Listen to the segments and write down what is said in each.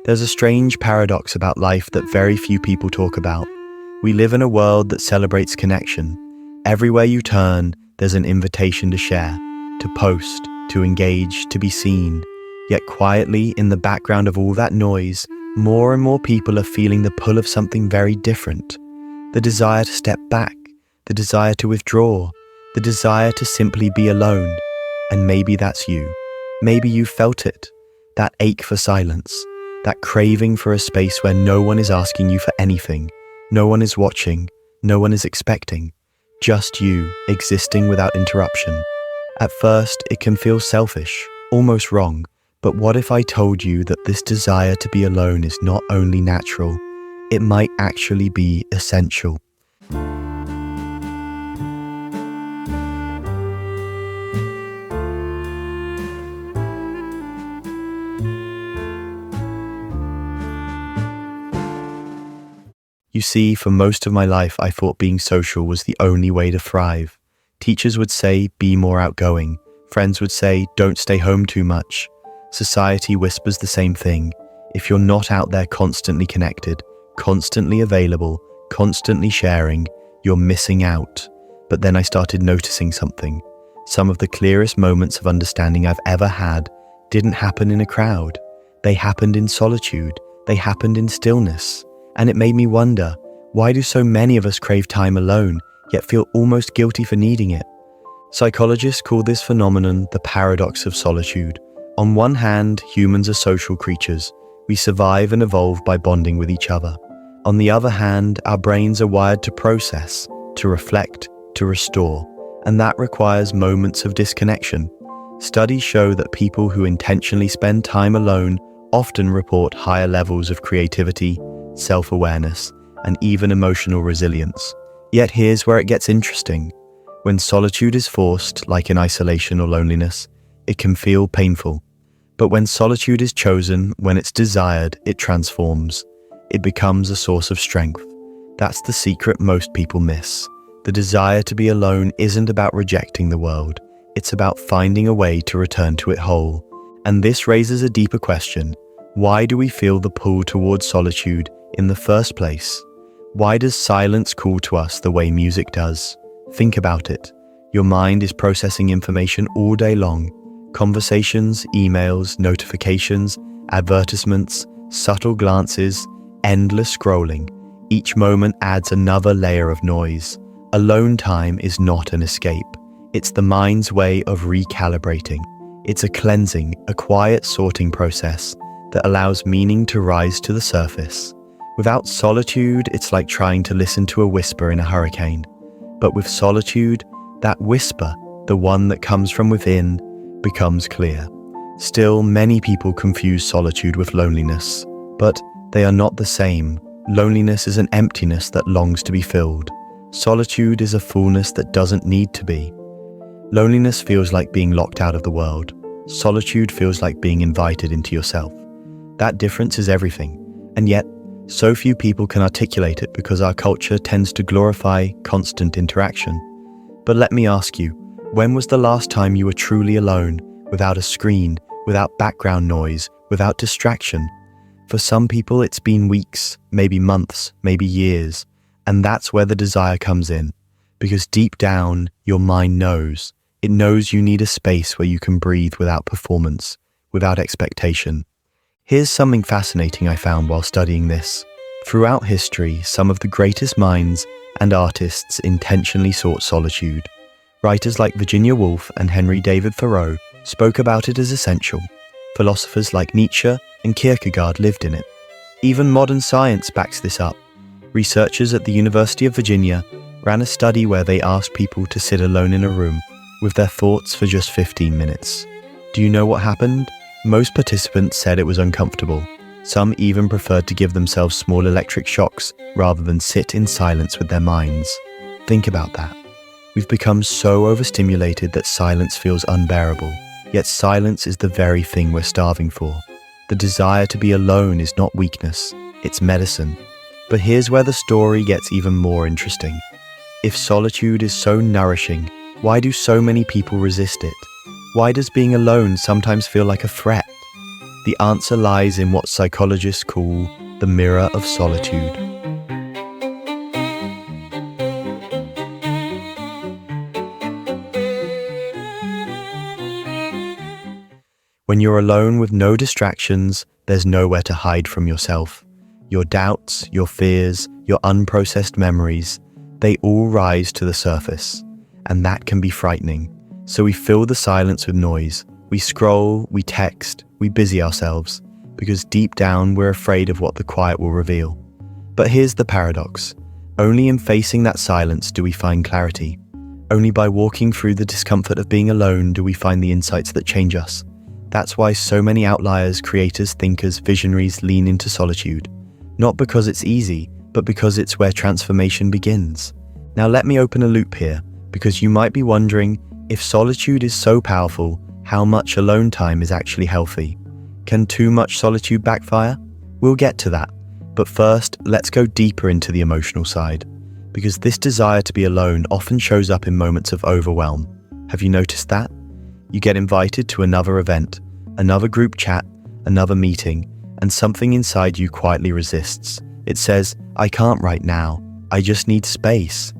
There's a strange paradox about life that very few people talk about. We live in a world that celebrates connection. Everywhere you turn, there's an invitation to share, to post, to engage, to be seen. Yet quietly, in the background of all that noise, more and more people are feeling the pull of something very different. The desire to step back, the desire to withdraw, the desire to simply be alone. And maybe that's you. Maybe you felt it. That ache for silence, that craving for a space where no one is asking you for anything, no one is watching, no one is expecting, just you existing without interruption. At first, it can feel selfish, almost wrong, but what if I told you that this desire to be alone is not only natural, it might actually be essential? You see, for most of my life, I thought being social was the only way to thrive. Teachers would say, be more outgoing. Friends would say, don't stay home too much. Society whispers the same thing. If you're not out there constantly connected, constantly available, constantly sharing, you're missing out. But then I started noticing something. Some of the clearest moments of understanding I've ever had didn't happen in a crowd. They happened in solitude. They happened in stillness. And it made me wonder, why do so many of us crave time alone, yet feel almost guilty for needing it? Psychologists call this phenomenon the paradox of solitude. On one hand, humans are social creatures. We survive and evolve by bonding with each other. On the other hand, our brains are wired to process, to reflect, to restore, and that requires moments of disconnection. Studies show that people who intentionally spend time alone often report higher levels of creativity, self-awareness, and even emotional resilience. Yet here's where it gets interesting. When solitude is forced, like in isolation or loneliness, it can feel painful. But when solitude is chosen, when it's desired, it transforms. It becomes a source of strength. That's the secret most people miss. The desire to be alone isn't about rejecting the world. It's about finding a way to return to it whole. And this raises a deeper question. Why do we feel the pull towards solitude in the first place? Why does silence call to us the way music does? Think about it. Your mind is processing information all day long. Conversations, emails, notifications, advertisements, subtle glances, endless scrolling. Each moment adds another layer of noise. Alone time is not an escape. It's the mind's way of recalibrating. It's a cleansing, a quiet sorting process that allows meaning to rise to the surface. Without solitude, it's like trying to listen to a whisper in a hurricane. But with solitude, that whisper, the one that comes from within, becomes clear. Still, many people confuse solitude with loneliness, but they are not the same. Loneliness is an emptiness that longs to be filled. Solitude is a fullness that doesn't need to be. Loneliness feels like being locked out of the world. Solitude feels like being invited into yourself. That difference is everything, and yet, so few people can articulate it because our culture tends to glorify constant interaction. But let me ask you, when was the last time you were truly alone, without a screen, without background noise, without distraction? For some people, it's been weeks, maybe months, maybe years, and that's where the desire comes in. Because deep down, your mind knows. It knows you need a space where you can breathe without performance, without expectation. Here's something fascinating I found while studying this. Throughout history, some of the greatest minds and artists intentionally sought solitude. Writers like Virginia Woolf and Henry David Thoreau spoke about it as essential. Philosophers like Nietzsche and Kierkegaard lived in it. Even modern science backs this up. Researchers at the University of Virginia ran a study where they asked people to sit alone in a room with their thoughts for just 15 minutes. Do you know what happened? Most participants said it was uncomfortable. Some even preferred to give themselves small electric shocks rather than sit in silence with their minds. Think about that. We've become so overstimulated that silence feels unbearable. Yet silence is the very thing we're starving for. The desire to be alone is not weakness, it's medicine. But here's where the story gets even more interesting. If solitude is so nourishing, why do so many people resist it? Why does being alone sometimes feel like a threat? The answer lies in what psychologists call the mirror of solitude. When you're alone with no distractions, there's nowhere to hide from yourself. Your doubts, your fears, your unprocessed memories, they all rise to the surface. And that can be frightening. So we fill the silence with noise. We scroll, we text, we busy ourselves, because deep down we're afraid of what the quiet will reveal. But here's the paradox. Only in facing that silence do we find clarity. Only by walking through the discomfort of being alone do we find the insights that change us. That's why so many outliers, creators, thinkers, visionaries lean into solitude. Not because it's easy, but because it's where transformation begins. Now let me open a loop here, because you might be wondering, if solitude is so powerful, how much alone time is actually healthy? Can too much solitude backfire? We'll get to that. But first, let's go deeper into the emotional side, because this desire to be alone often shows up in moments of overwhelm. Have you noticed that? You get invited to another event, another group chat, another meeting, and something inside you quietly resists. It says, I can't right now, I just need space.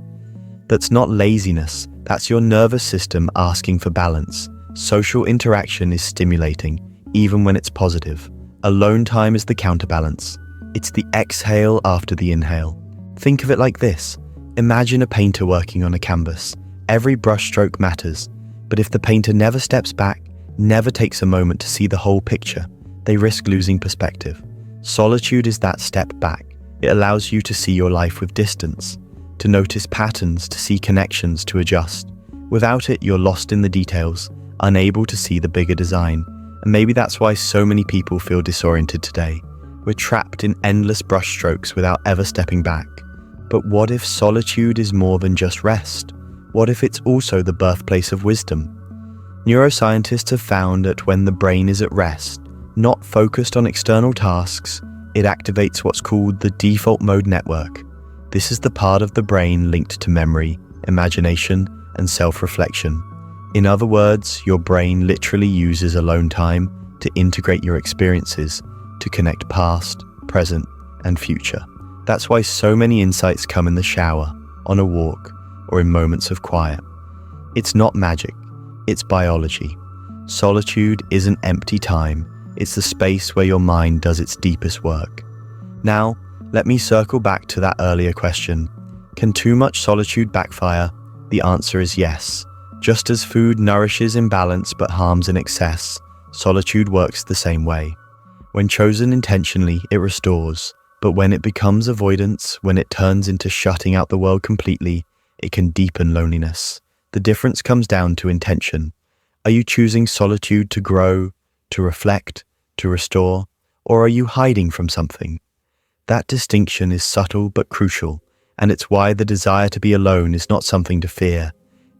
That's not laziness, that's your nervous system asking for balance. Social interaction is stimulating, even when it's positive. Alone time is the counterbalance. It's the exhale after the inhale. Think of it like this. Imagine a painter working on a canvas. Every brushstroke matters. But if the painter never steps back, never takes a moment to see the whole picture, they risk losing perspective. Solitude is that step back. It allows you to see your life with distance, to notice patterns, to see connections, to adjust. Without it, you're lost in the details, unable to see the bigger design. And maybe that's why so many people feel disoriented today. We're trapped in endless brushstrokes without ever stepping back. But what if solitude is more than just rest? What if it's also the birthplace of wisdom? Neuroscientists have found that when the brain is at rest, not focused on external tasks, it activates what's called the default mode network. This is the part of the brain linked to memory, imagination, and self-reflection. In other words, your brain literally uses alone time to integrate your experiences, to connect past, present, and future. That's why so many insights come in the shower, on a walk, or in moments of quiet. It's not magic, it's biology. Solitude isn't empty time, it's the space where your mind does its deepest work. Now, let me circle back to that earlier question. Can too much solitude backfire? The answer is yes. Just as food nourishes in balance but harms in excess, solitude works the same way. When chosen intentionally, it restores. But when it becomes avoidance, when it turns into shutting out the world completely, it can deepen loneliness. The difference comes down to intention. Are you choosing solitude to grow, to reflect, to restore, or are you hiding from something? That distinction is subtle but crucial, and it's why the desire to be alone is not something to fear.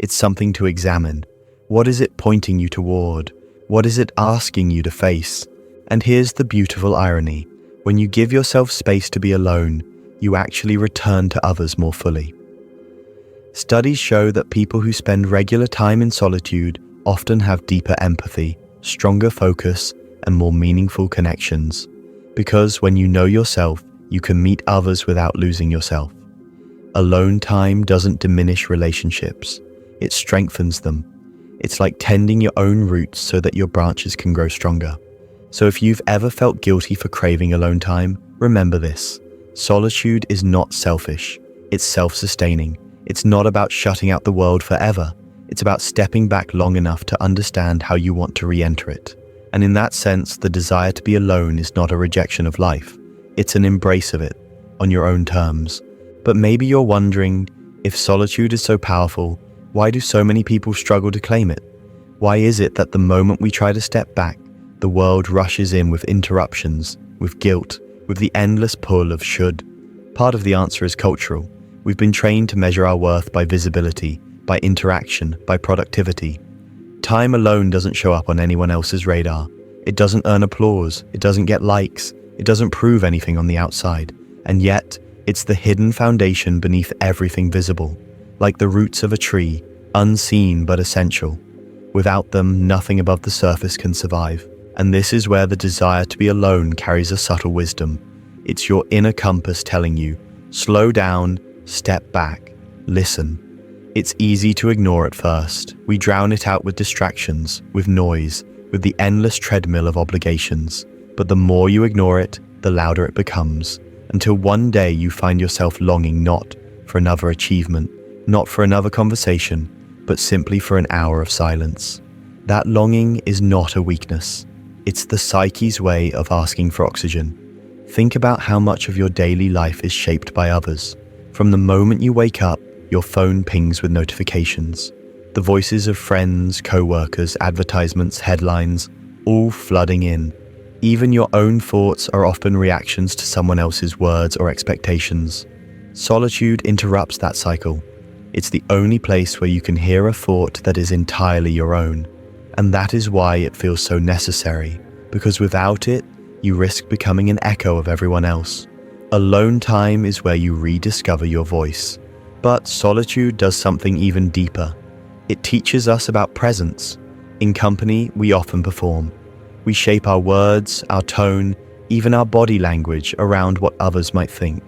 It's something to examine. What is it pointing you toward? What is it asking you to face? And here's the beautiful irony. When you give yourself space to be alone, you actually return to others more fully. Studies show that people who spend regular time in solitude often have deeper empathy, stronger focus, and more meaningful connections. Because when you know yourself, you can meet others without losing yourself. Alone time doesn't diminish relationships, it strengthens them. It's like tending your own roots so that your branches can grow stronger. So if you've ever felt guilty for craving alone time, remember this. Solitude is not selfish, it's self-sustaining. It's not about shutting out the world forever. It's about stepping back long enough to understand how you want to re-enter it. And in that sense, the desire to be alone is not a rejection of life. It's an embrace of it, on your own terms. But maybe you're wondering, if solitude is so powerful, why do so many people struggle to claim it? Why is it that the moment we try to step back, the world rushes in with interruptions, with guilt, with the endless pull of should? Part of the answer is cultural. We've been trained to measure our worth by visibility, by interaction, by productivity. Time alone doesn't show up on anyone else's radar. It doesn't earn applause, it doesn't get likes, it doesn't prove anything on the outside. And yet, it's the hidden foundation beneath everything visible, like the roots of a tree, unseen but essential. Without them, nothing above the surface can survive. And this is where the desire to be alone carries a subtle wisdom. It's your inner compass telling you, slow down, step back, listen. It's easy to ignore at first. We drown it out with distractions, with noise, with the endless treadmill of obligations. But the more you ignore it, the louder it becomes, until one day you find yourself longing not for another achievement, not for another conversation, but simply for an hour of silence. That longing is not a weakness. It's the psyche's way of asking for oxygen. Think about how much of your daily life is shaped by others. From the moment you wake up, your phone pings with notifications. The voices of friends, co-workers, advertisements, headlines, all flooding in. Even your own thoughts are often reactions to someone else's words or expectations. Solitude interrupts that cycle. It's the only place where you can hear a thought that is entirely your own. And that is why it feels so necessary, because without it, you risk becoming an echo of everyone else. Alone time is where you rediscover your voice. But solitude does something even deeper. It teaches us about presence. In company, we often perform. We shape our words, our tone, even our body language around what others might think.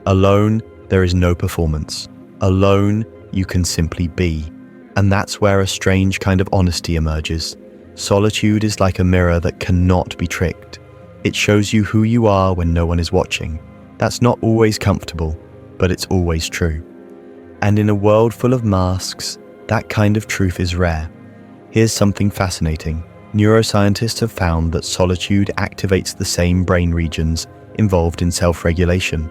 Alone, there is no performance. Alone, you can simply be. And that's where a strange kind of honesty emerges. Solitude is like a mirror that cannot be tricked. It shows you who you are when no one is watching. That's not always comfortable, but it's always true. And in a world full of masks, that kind of truth is rare. Here's something fascinating. Neuroscientists have found that solitude activates the same brain regions involved in self-regulation.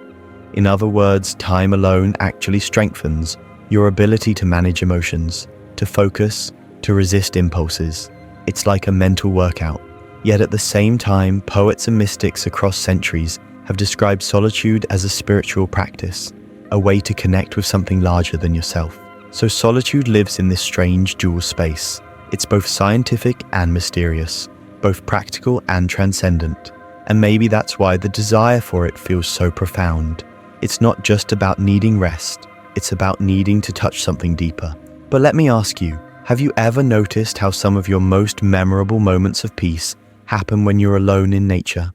In other words, time alone actually strengthens your ability to manage emotions, to focus, to resist impulses. It's like a mental workout. Yet at the same time, poets and mystics across centuries have described solitude as a spiritual practice, a way to connect with something larger than yourself. So solitude lives in this strange dual space. It's both scientific and mysterious, both practical and transcendent. And maybe that's why the desire for it feels so profound. It's not just about needing rest, it's about needing to touch something deeper. But let me ask you, have you ever noticed how some of your most memorable moments of peace happen when you're alone in nature?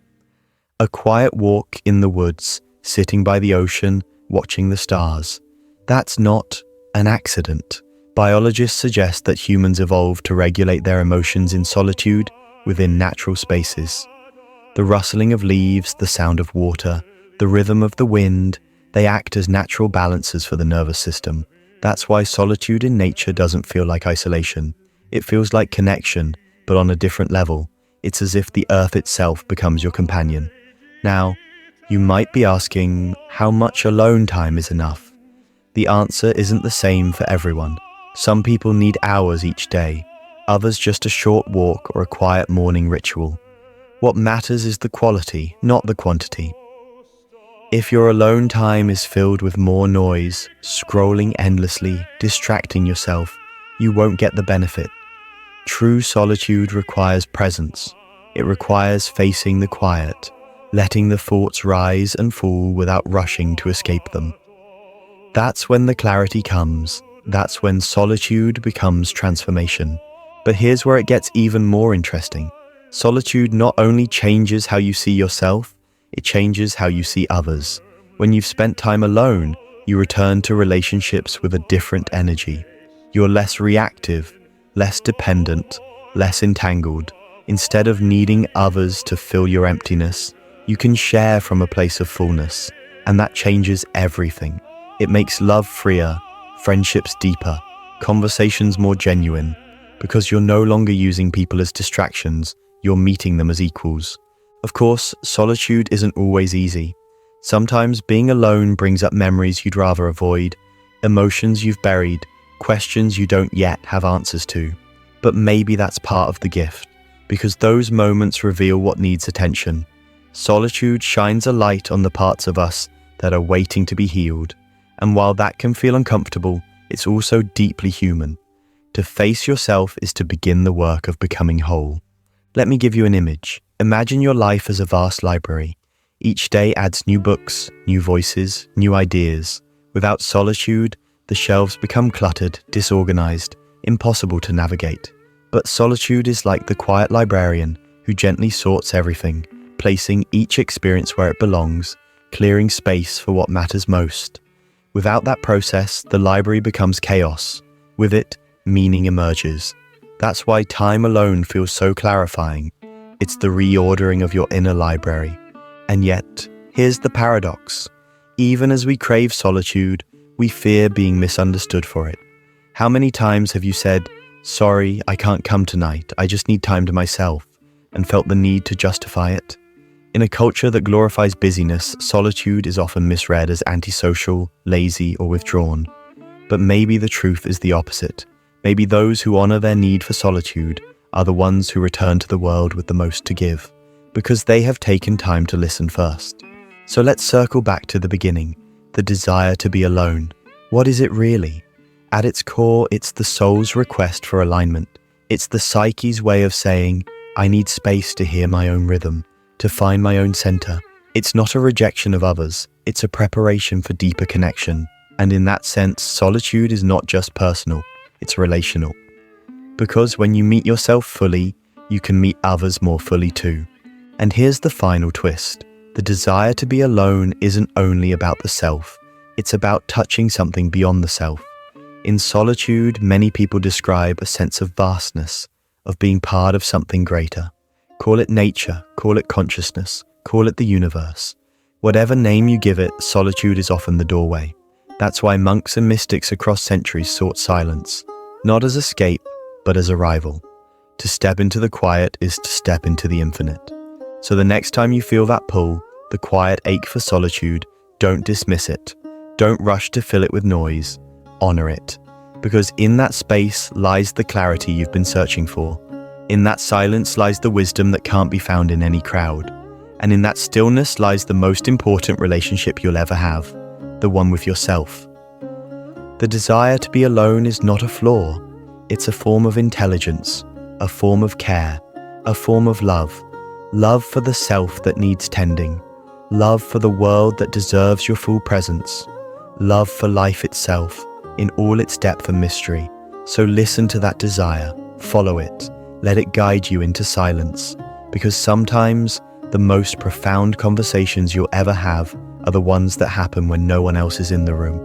A quiet walk in the woods, sitting by the ocean, watching the stars. That's not an accident. Biologists suggest that humans evolved to regulate their emotions in solitude within natural spaces. The rustling of leaves, the sound of water, the rhythm of the wind, they act as natural balances for the nervous system. That's why solitude in nature doesn't feel like isolation. It feels like connection, but on a different level. It's as if the earth itself becomes your companion. Now, you might be asking, how much alone time is enough? The answer isn't the same for everyone. Some people need hours each day, others just a short walk or a quiet morning ritual. What matters is the quality, not the quantity. If your alone time is filled with more noise, scrolling endlessly, distracting yourself, you won't get the benefit. True solitude requires presence. It requires facing the quiet, letting the thoughts rise and fall without rushing to escape them. That's when the clarity comes. That's when solitude becomes transformation. But here's where it gets even more interesting. Solitude not only changes how you see yourself, it changes how you see others. When you've spent time alone, you return to relationships with a different energy. You're less reactive, less dependent, less entangled. Instead of needing others to fill your emptiness, you can share from a place of fullness, and that changes everything. It makes love freer, friendships deeper, conversations more genuine, because you're no longer using people as distractions, you're meeting them as equals. Of course, solitude isn't always easy. Sometimes being alone brings up memories you'd rather avoid, emotions you've buried, questions you don't yet have answers to. But maybe that's part of the gift, because those moments reveal what needs attention. Solitude shines a light on the parts of us that are waiting to be healed. And while that can feel uncomfortable, it's also deeply human. To face yourself is to begin the work of becoming whole. Let me give you an image. Imagine your life as a vast library. Each day adds new books, new voices, new ideas. Without solitude, the shelves become cluttered, disorganized, impossible to navigate. But solitude is like the quiet librarian who gently sorts everything, placing each experience where it belongs, clearing space for what matters most. Without that process, the library becomes chaos. With it, meaning emerges. That's why time alone feels so clarifying. It's the reordering of your inner library. And yet, here's the paradox. Even as we crave solitude, we fear being misunderstood for it. How many times have you said, "Sorry, I can't come tonight, I just need time to myself," and felt the need to justify it? In a culture that glorifies busyness, solitude is often misread as antisocial, lazy, or withdrawn. But maybe the truth is the opposite. Maybe those who honor their need for solitude are the ones who return to the world with the most to give, because they have taken time to listen first. So let's circle back to the beginning, the desire to be alone. What is it really? At its core, it's the soul's request for alignment. It's the psyche's way of saying, I need space to hear my own rhythm, to find my own center. It's not a rejection of others, it's a preparation for deeper connection. And in that sense, solitude is not just personal, it's relational. Because when you meet yourself fully, you can meet others more fully too. And here's the final twist. The desire to be alone isn't only about the self, it's about touching something beyond the self. In solitude, many people describe a sense of vastness, of being part of something greater. Call it nature, call it consciousness, call it the universe. Whatever name you give it, solitude is often the doorway. That's why monks and mystics across centuries sought silence, not as escape, but as arrival. To step into the quiet is to step into the infinite. So the next time you feel that pull, the quiet ache for solitude, don't dismiss it. Don't rush to fill it with noise. Honor it. Because in that space lies the clarity you've been searching for. In that silence lies the wisdom that can't be found in any crowd. And in that stillness lies the most important relationship you'll ever have, the one with yourself. The desire to be alone is not a flaw. It's a form of intelligence, a form of care, a form of love. Love for the self that needs tending. Love for the world that deserves your full presence. Love for life itself, in all its depth and mystery. So listen to that desire, follow it, let it guide you into silence. Because sometimes the most profound conversations you'll ever have are the ones that happen when no one else is in the room.